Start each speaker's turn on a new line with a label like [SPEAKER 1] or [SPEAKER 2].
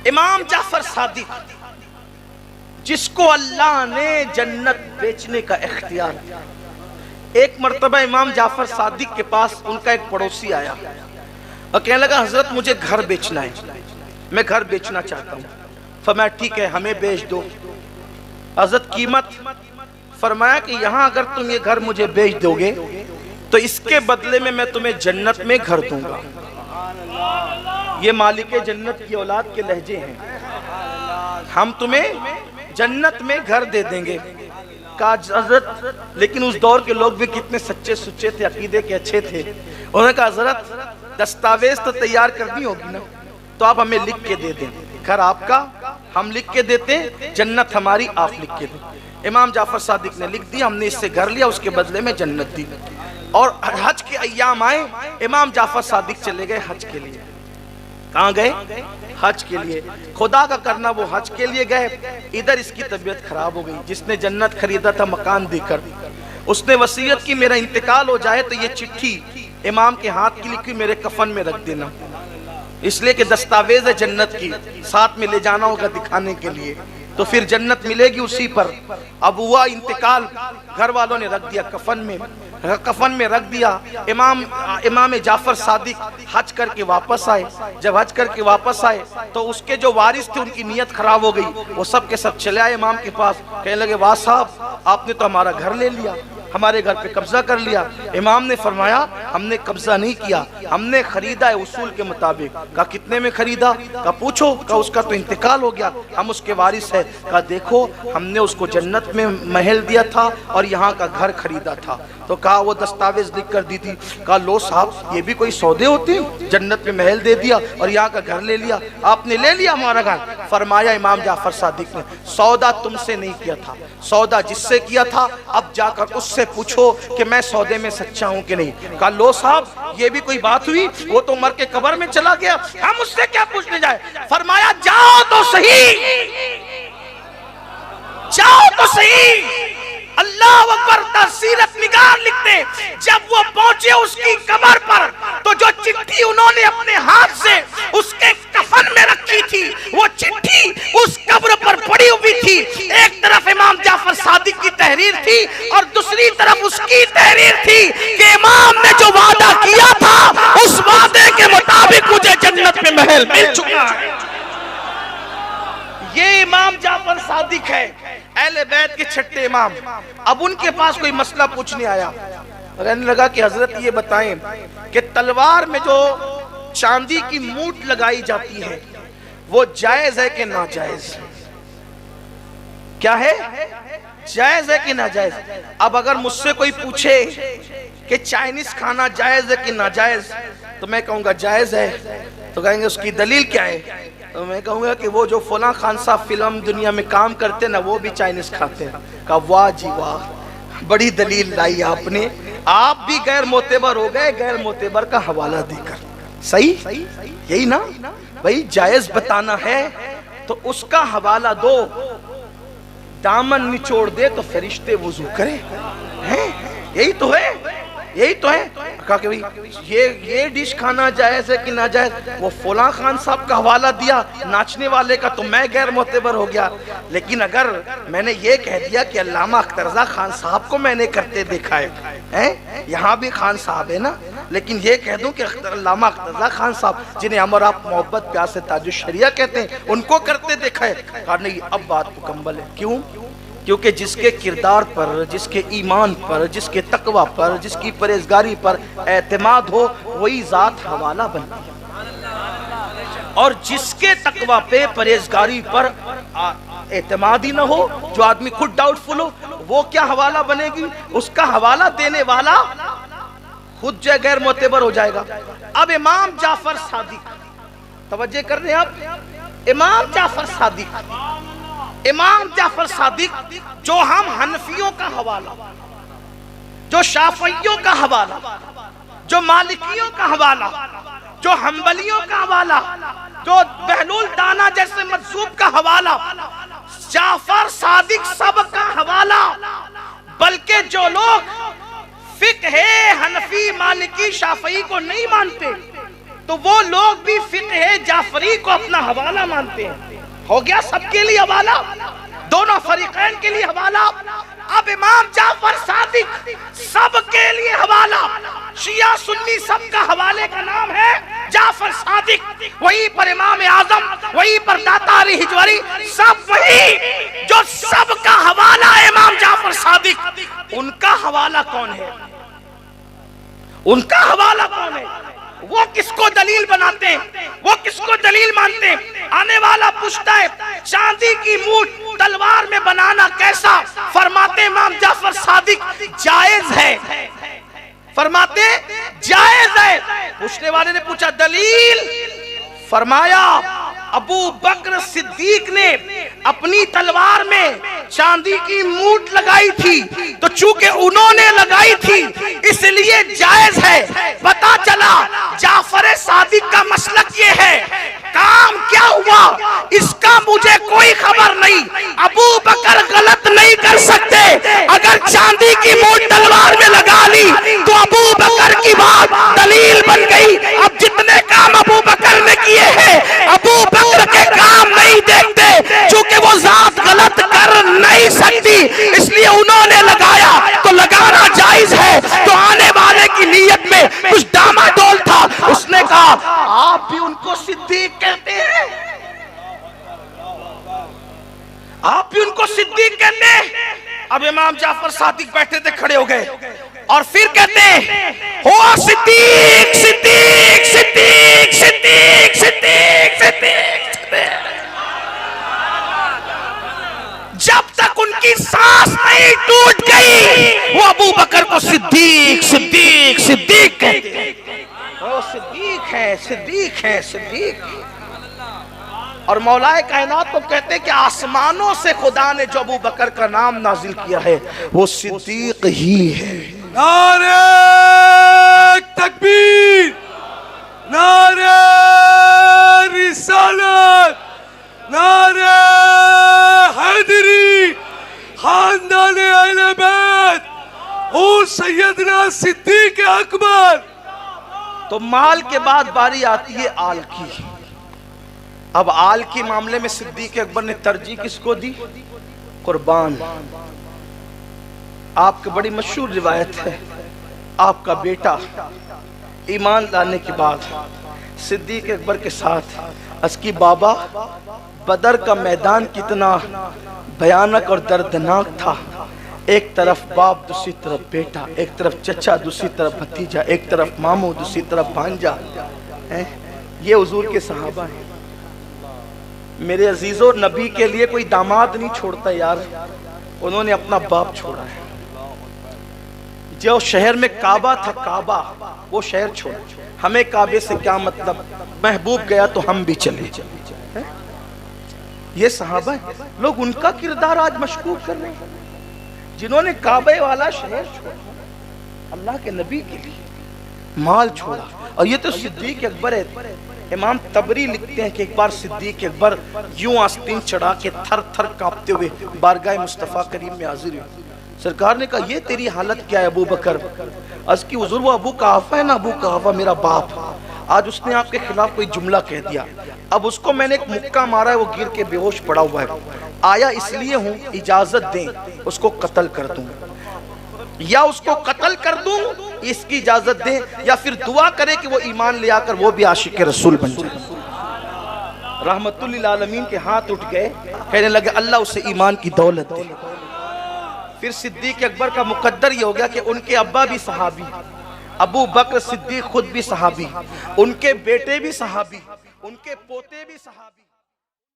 [SPEAKER 1] इमाम जाफर सादिक, जिसको अल्लाह ने जन्नत बेचने का इख्तियार दिया। एक मर्तबा इमाम जाफर सादिक के पास उनका एक पड़ोसी आया और कहने लगा, हजरत मुझे घर बेचना है, मैं घर बेचना चाहता हूँ। फरमाया ठीक है, हमें बेच दो। हजरत कीमत? फरमाया कि यहाँ अगर तुम ये घर मुझे बेच दोगे तो इसके बदले में मैं तुम्हें जन्नत में घर दूंगा। ये मालिक जन्नत की औलाद के लहजे हैं, हम तुम्हें जन्नत में घर दे देंगे। कहा हजरत, लेकिन उस दौर के लोग भी कितने सच्चे सुच्चे थे, अकीदे के अच्छे थे। उन्होंने कहा हजरत दस्तावेज तो तैयार करनी होगी ना, तो आप हमें लिख के दे दें, घर आपका हम लिख के देते, जन्नत हमारी आप लिख के दें। इमाम जाफर सादिक ने लिख दिया, हमने इससे घर लिया, उसके बदले में जन्नत दी। और हज के अय्याम आए, इमाम जाफर सादिक चले गए हज के लिए। कहाँ गए? हज के लिए। खुदा का करना वो हज के लिए गए, इधर इसकी तबीयत खराब हो गई। जिसने जन्नत खरीदा था मकान देकर, उसने वसीयत की मेरा इंतकाल हो जाए तो ये चिट्ठी इमाम के हाथ की लिखी मेरे कफन में रख देना, इसलिए कि दस्तावेज है जन्नत की, साथ में ले जाना होगा दिखाने के लिए, तो फिर जन्नत मिलेगी उसी पर। अब हुआ इंतकाल, घर वालों ने रख दिया कफन में रख दिया। इमाम जाफर सादिक हज करके वापस आए। जब हज करके वापस आए तो उसके जो वारिस थे उनकी नीयत खराब हो गई, वो सब के सब चले आए इमाम के पास। कहने लगे, वाह साहब आपने तो हमारा घर ले लिया, हमारे घर पे कब्जा कर लिया। इमाम ने फरमाया, हमने कब्जा नहीं किया, हमने खरीदा है उसूल के मुताबिक। कहा कितने में खरीदा? कहा पूछो। कहा उसका तो इंतकाल हो गया, हम उसके वारिस है। कहा देखो, हमने उसको जन्नत में महल दिया था और यहाँ का घर खरीदा था। तो कहा वो दस्तावेज लिख कर दी थी। कहा लो साहब, ये भी कोई सौदे होते हैं? जन्नत में महल दे दिया और यहाँ का घर ले लिया, आपने ले लिया हमारा घर। फरमाया इमाम जाफर सादिक ने, सौदा तुमसे नहीं किया था, सौदा जिससे किया था अब जाकर उससे पूछो कि मैं सौदे में सच्चा हूं कि नहीं। कहा लो साहब, ये भी कोई बात हुई? वो तो मर के कब्र में चला गया, हम उससे क्या पूछने जाए। फरमाया जाओ तो सही, जाओ तो सही। अल्लाह अकबर सीरत निगार लिखते, जब वो पहुंचे उसकी कब्र पर तो जो चिट्ठी उन्होंने अपने हाथ से उसके कफन में रखी थी, वो चिट्ठी उस कब्र पर पड़ी हुई थी। एक तरफ इमाम जाफर सादिक की तहरीर थी और दूसरी तरफ उसकी तहरीर थी कि इमाम ने जो वादा किया था उस वादे के मुताबिक मुझे जन्नत में महल मिल चुका है। ये इमाम जाफर सादिक है, अहले बैत के छठे इमाम। अब उनके पास कोई मसला पूछने आया, कहने लगा कि हजरत ये बताएं कि तलवार में जो चांदी की मूठ लगाई जाती है वो जायज है कि नाजायज? क्या है, जायज है कि नाजायज? अब अगर मुझसे कोई पूछे कि चाइनीज खाना जायज है कि नाजायज, तो मैं कहूंगा जायज है। तो कहेंगे उसकी दलील क्या है? तो मैं कहूंगा कि वो जो फला खान साहब फिल्म दुनिया में काम करते ना, वो भी चाइनीज खाते हैं। कहा वाह जी वाह, बड़ी दलील लाई आपने, आप भी गैर मोतेबर हो गए गैर मोतेबर का हवाला देकर। सही यही ना भाई, जायज बताना है तो उसका हवाला दो, दामन निचोड़ दे तो फरिश्ते वुजू करे, हैं? यही तो है, यही तो है। कहा कि भाई ये डिश खाना जायज है कि ना जायज? वो फला खान साहब का हवाला दिया नाचने वाले का, तो मैं गैर मोतेबर हो गया। लेकिन अगर मैंने ये कह दिया कि अल्लामा अख्तर रज़ा खान साहब को मैंने करते देखा है, यहाँ भी खान साहब है ना, लेकिन ये कह दूं कि अल्लामा अख्तर रज़ा खान साहब, जिन्हें हम और आप मोहब्बत प्यार से ताजुश शरिया कहते हैं, उनको करते देखा है, कहा नहीं अब बात मुकम्मल है। क्यों? क्योंकि जिसके किरदार पर, जिसके ईमान पर, जिसके तकवा पर, जिसकी परहेजगारी पर एतमाद हो, वही जात हवाला बनती है। और जिसके तकवा पे, परहेजगारी पर एतमाद ही न हो, जो आदमी खुद डाउटफुल हो, वो क्या हवाला बनेगी? उसका हवाला देने वाला खुद जो गैर मोतेबर हो जाएगा। अब इमाम जाफर सादिक, तवज्जो कर रहे हैं आप, इमाम जाफर सादिक जो हम हनफियों का हवाला, जो शाफियों का हवाला, जो मालिकियों का हवाला, जो हम्बलियों का हवाला, जो बहलूल दाना जैसे मजहूब का हवाला, जाफर सादिक सब का हवाला। बल्कि जो लोग फिक्ह हनफी मालिकी शाफी को नहीं मानते, तो वो लोग भी फिक़्ह जाफरी को अपना हवाला मानते हैं। हो गया सबके लिए हवाला, दोनों फरीकैन के लिए हवाला। अब इमाम जाफर सादिक सबके लिए हवाला, शिया सुन्नी सबका हवाले का नाम है जाफर सादिक। वहीं पर इमाम आजम, वहीं पर दाता अली हिजवरी, सब वही जो सबका हवाला है इमाम जाफर सादिक। उनका हवाला कौन है? उनका हवाला कौन है? वो किसको दलील बनाते हैं? वो किसको दलील मानते हैं? आने वाला पूछता है चांदी की मूठ तलवार में बनाना कैसा? फरमाते इमाम जाफर सादिक जायज है, फरमाते जायज है। पूछने वाले ने पूछा दलील? फरमाया अबू बकर सिद्दीक ने अपनी तलवार में चांदी की मूठ लगाई थी, तो चूंकि उन्होंने लगाई थी इसलिए जायज है। पता चला जाफर सादिक का मसलक ये है। काम क्या हुआ इसका मुझे कोई खबर नहीं। अबू बकर गलत नहीं कर सकते। अगर चांदी की मूठ तलवार में लगा ली तो अबू बकर की बात दलील बन गई। अब जितने काम अबू बकर ने किए हैं अबू बकर के काम नहीं देखते, चूंकि वो जात गलत कर नहीं सकती इसलिए उन्होंने लगाया तो लगाना जायज है। तो आने वाले की नीयत में कुछ डामाडोल था, उसने कहा आप भी उनको सिद्दीक कहते हैं, आप भी उनको सिद्दीक कहते हैं। अब इमाम जाफर सादिक बैठे थे, खड़े हो गए और फिर कहते हैं हो सिद्दीक सिद्दीक सिद्दीक सिद्दीक सिद्दीक सिद्दीक। जब तक उनकी सांस नहीं टूट गई वो अबू बकर को सिद्दीक सिद्दीक सिद्दीक कहते हैं। वो सिद्दीक है, सिद्दीक है, सिद्दीक। और मौलाए कायनात तो कहते हैं कि आसमानों से खुदा ने जो अबू बकर का नाम नाजिल किया है वो सिद्दीक ही है।
[SPEAKER 2] नारे तकबीर, नारे रिसालत, नारे हैदरी, खानदान अहले बैत और सैयदना सिद्दीक अकबर।
[SPEAKER 1] तो माल के बाद बारी आती है आल की। अब आल के मामले में सिद्दीक अकबर ने तरजीह किसको दी? कुर्बान। आपकी बड़ी मशहूर रिवायत है, आपका बेटा ईमान लाने के बाद सिद्दीक अकबर के साथ असकी बाबा बदर का मैदान कितना भयानक और दर्दनाक था। एक तरफ बाप, दूसरी तरफ बेटा, एक तरफ चचा, दूसरी तरफ भतीजा, एक तरफ मामू, दूसरी तरफ भांजा। ये हुजूर के सहाबा हैं। मेरे अजीजों, नबी के लिए कोई दामाद नहीं छोड़ता यार, उन्होंने अपना बाप छोड़ा है। जो शहर में काबा था, काबा, वो शहर छोड़ा। हमें काबे से क्या मतलब, महबूब गया तो हम भी चले। ये सहाबा है, लोग उनका किरदार आज मशकूक कर रहे हैं जिन्होंने काबे वाला शहर छोड़ा, अल्लाह के नबी के लिए माल छोड़ा। और ये तो सिद्दीक अकबर है। इमाम तबरी लिखते हैं कि एक बार सिद्दीक अकबर यूं आस्तीन चढ़ा के थर थर कांपते हुए बारगाह मुस्तफ़ा करीम में हाजिर हुए। सरकार ने कहा ये तेरी हालत क्या है अबू बकर? अर्ज़ की हुज़ूर वो अबू कहाफ़ा है ना, अबू कहाफ़ा मेरा बाप, आज उसने आपके खिलाफ कोई जुमला कह दिया। अब उसको मैंने एक मुक्का मारा है, वो गिर के बेहोश पड़ा हुआ है। आया इसलिए हूँ, इजाजत दें उसको कत्ल कर दूं, या उसको कत्ल कर दूं, इसकी इजाजत दें, या फिर दुआ करे कि वो ईमान ले आकर वो भी आशिक रसूल बन जाए। रहमतुल लिल आलमीन के हाथ उठ गए, कहने लगे अल्लाह उसे ईमान की दौलत दे। फिर सिद्दीक अकबर का मुकद्दर ये हो गया कि उनके अब्बा भी सहाबी, अबू बकर सिद्दीक खुद भी सहाबी, उनके बेटे भी सहाबी, उनके पोते भी सहाबी।